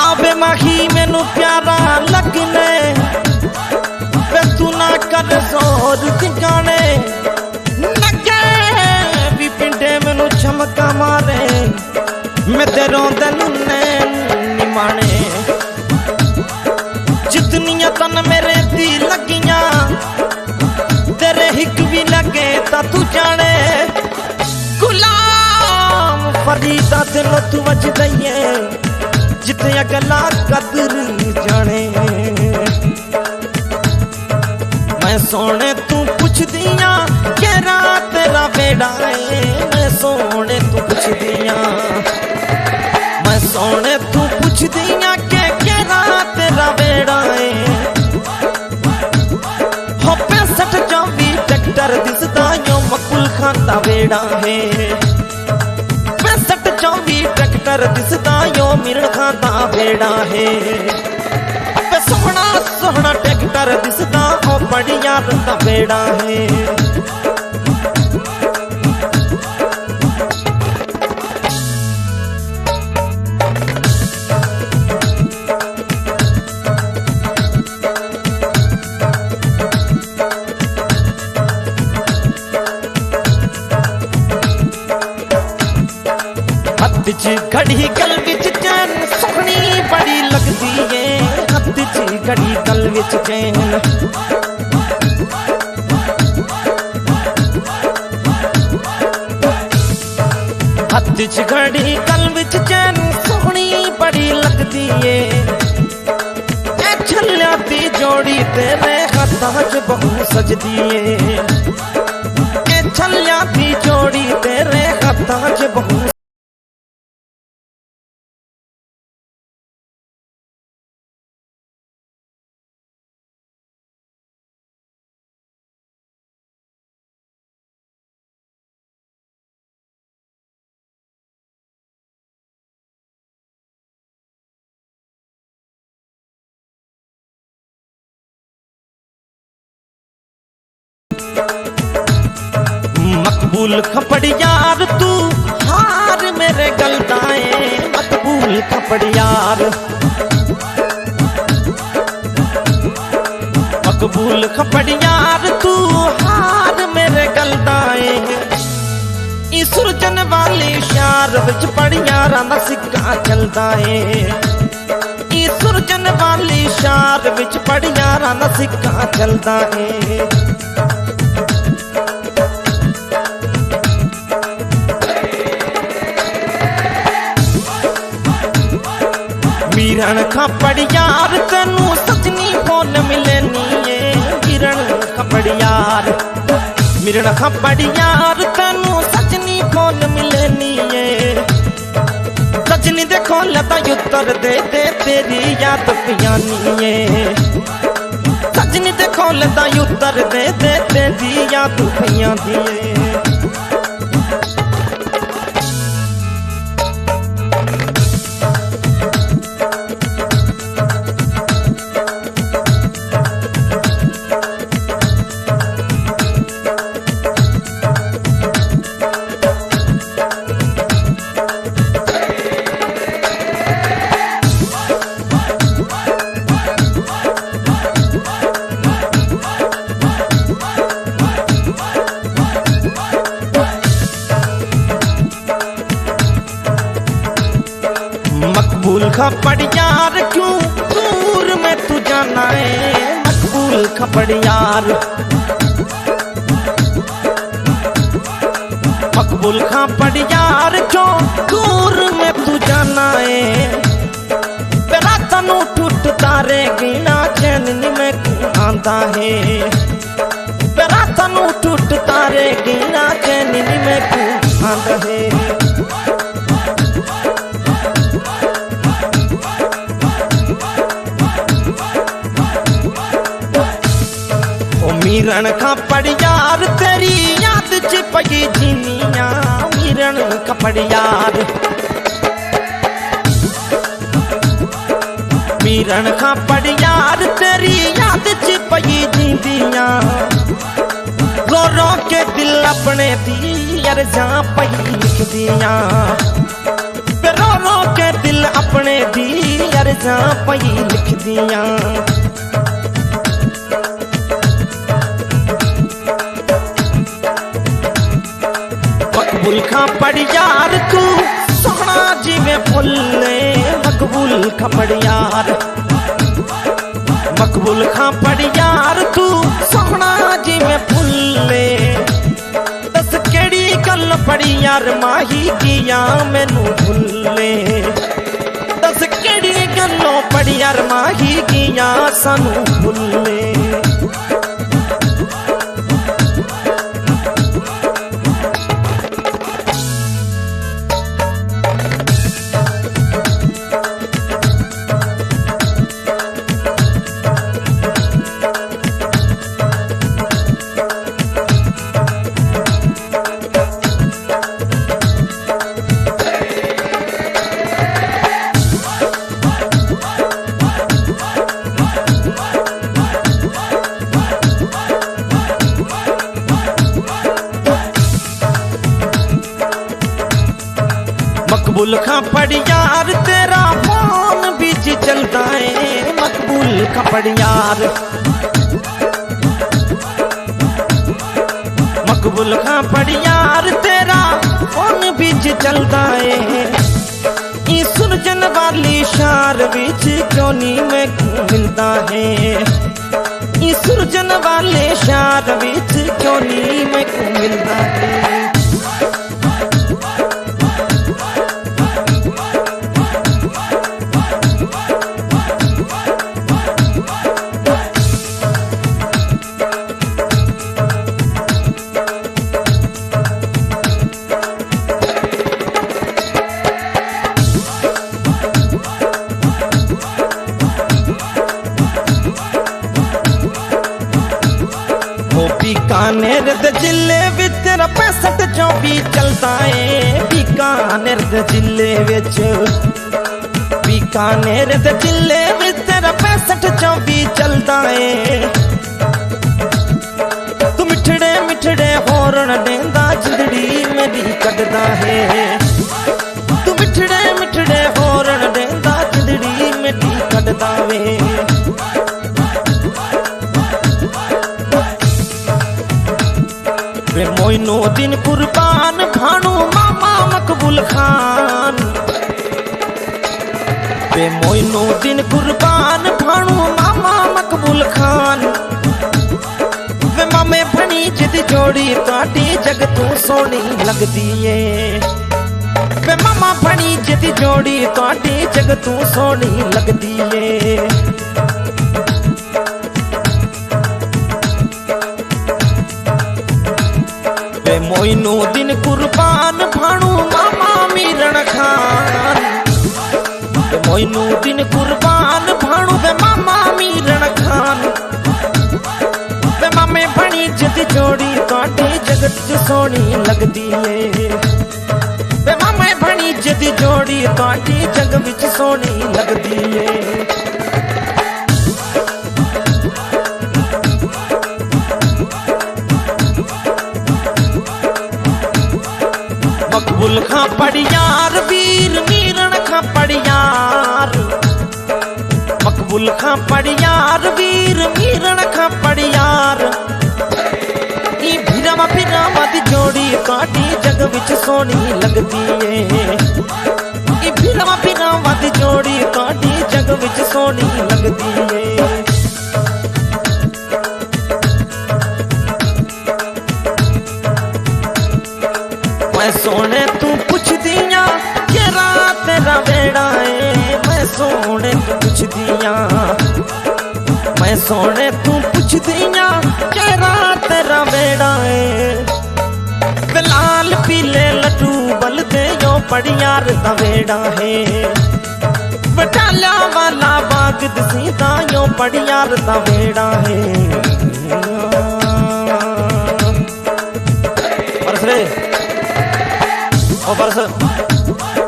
आवे माही मैनू प्यारा लगने वे तू ना कर जोर ठिकाने लगे भी पिंडे मैनू चमका मारे मैं तेरों तेनू निमाने जितनियां तन मेरे दी लगियां तेरे हिक भी लगे ता तू जाने गुलाम फरीदा तेनों तू वज दईए जिते अगला कदर जाने मैं सोने तू पुछ दिया केरा तेरा बेड़ा है मैं सोने तू पुछ दिया मैं सोने तू पुछ दिया के केरा तेरा बेड़ा है हो 65-24 ट्रैक्टर दिसदा यो मकुल खान दा बेड़ा है 65-24 ट्रैक्टर दिसदा यो मिरण खान दा बेड़ा है सोहना सोहना ट्रैक्टर दिसदा ओ बढ़िया दा बेड़ा है हथ च घड़ी गल विच चैन सोहनी बड़ी लगदी है हथ च घड़ी गल विच चैन हथ च घड़ी गल विच चैन सोहनी बड़ी लगदी है ए छल्लिया दी जोड़ी तेरे हत्थां च बहु सजदी है ए छल्लिया दी जोड़ी तेरे हत्थां च बहु मकबूल खपड़ यार तू हार मेरे गलदाए मकबूल खपड़ यार मकबूल खपड़ यार तू हार मेरे गलदाए इस सुरजन वाली शार विच पड़ यारा दा सिक्का चलदा है इस सुरजन वाली शार विच पड़ यारा दा सिक्का चलदा है मिरण खपड़ यार तेनू सजनी फोन मिलनी है मिरण खपड़ यार मिरण खपड़ यार तेनू सजनी फोन मिलनी है सजनी दे खोल ता उत्तर दे दे तेरी याद पियानी है सजनी दे खोल ता उत्तर दे दे तेरी याद पियानी है मकबूल खपड़ यार क्यों दूर में तू जाना है मकबूल खपड़ यार मकबूल खपड़ यार क्यों दूर में तू जाना है तेरा तनु टूट तारे गिना चैन में क्यों आंदा है तेरा तनु टूट तारे गिना चैन में क्यों आंदा है मिरण खपड़ यार तेरी याद च पई जीनिया मिरण खपड़ यार मिरण खपड़ यार तेरी याद च पई जींदिया रो रो के दिल अपने दी अर्जा पई लिख दिया, रो रो के दिल अपने दी अर्जा पई लिख दिया। मकबूल खां पड़ यार तू सोहना जिवें फुल्ले, मकबूल खां पड़ यार, मकबूल खां पड़ यार तू सोहना जिवें फुल्ले। दस केड़ी गल पड़ी यार माही किया मैनू भुल्ले, दस केड़ी गलों पड़ी यार माही किया सानू भुल्ले। मकबूल खां पड़ यार तेरा फोन बीच चलता है, मकबूल खां पड़ यार, मकबूल खां पड़ यार तेरा फोन बीच चलता है। ई सुरजन वाली शार बीच क्यों नी मैं मिलता है, ई सुरजन वाले शार बीच क्यों नी मैं मिलता है। बीकानेर दे जिले विच तेरा 65-24 चलता है, बीकानेर दे जिले विच, बीकानेर दे जिले विच तेरा 65-24 चलता है। तू मिठड़े मिठड़े होरण देंदा जिंदड़ी मेरी कटदा है, तू मिठड़े मिठड़े होरण देंदा जिंदड़ी मेरी कटदा वे। वे मोइनो दिन कुर्बान भाणू मामा मकबूल खान, वे मोइनो दिन कुर्बान भाणू मामा मकबूल खान। वे मामे भणी जिद जोड़ी ताटी जग तू सोनी लगदी है, वे मामा भणी जिद जोड़ी ताटी जग तू सोनी लगदी है। मोइनो दिन कुर्बान भाणू मामा मीरण खान, मोइनो दिन कुर्बान भाणू वे मामा मीरण खान। वे मामे भणी जिद जोड़ी ताटी जगत च सोनी लगदी है, वे मामे भणी जिद जोड़ी ताटी जग विच सोनी लगदी है। मकबूल खां पड़ यार वीर मीरण खां पड़ यार, मकबूल खां पड़ यार वीर मीरण खां पड़ यार। ई भिरावा भिरावा दी जोड़ी काटी जग विच सोनी लगदी है, ई भिरावा भिरावा दी जोड़ी काटी जग विच सोनी लगदी है। मैं सोने तू पुछ दिया कि रात तेरा बेड़ा है, मैं सोने तू पुछ दिया, मैं सोने तू पुछ दिया कि रात तेरा बेड़ा है। लाल पीले लड्डू बलते यो पड़ियार दा बेड़ा है, बटाला वाला बाग दसीदा यो पड़ियार दा बेड़ा है। बरस रे ओ बरस